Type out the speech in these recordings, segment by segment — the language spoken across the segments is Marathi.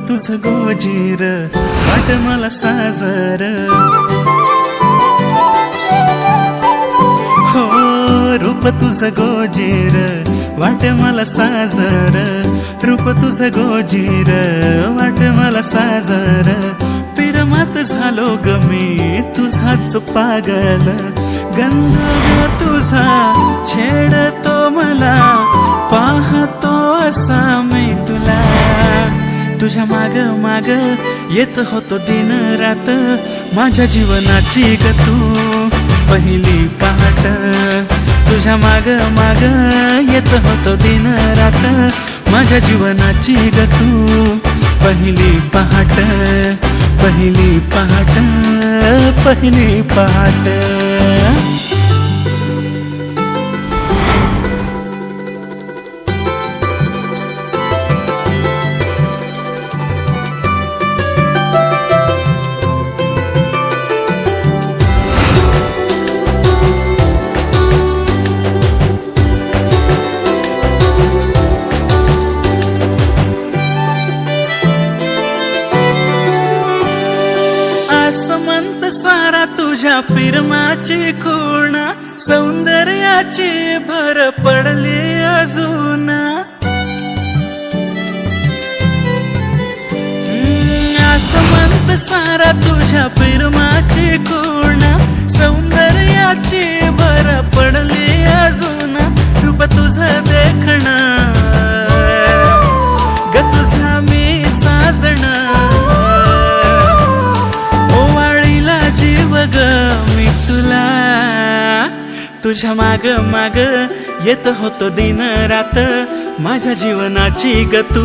तुझं गोजीर वाट मला साजर, हो रूप तुझं गोजीर वाट मला साजर, रूप तुझं गोजीर वाट मला साजर. पिरमात झालो ग मी तुझाच पागल, गंध तुझा छेडतो मला, पाहतो असा मी तुला. तुझ्या माग माग येत होतो दिन रात, माझ्या जीवनाची ग तू पहिली पहाट. तुझ्या माग माग येत होतो दिन रात, माझ्या जीवनाची ग तू पहिली पहाट, पहिली पहाट, पहिली पहाट. आसमंत सारा तुझ्या पिरमाची खूण, सौंदर्याची भर पडली अजून. आसमंत सारा तुझ्या पिरमाची खूण, सौंदर्याची भर पडली अजून. रूप तुझं देखण ग तुझा मी साजण, मी तुला. तुझ्या माग माग येत होतो दिन रात, माझ्या जीवनाची ग तू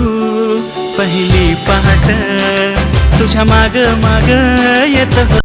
पहिली पहाट. तुझ्या माग माग येत होतो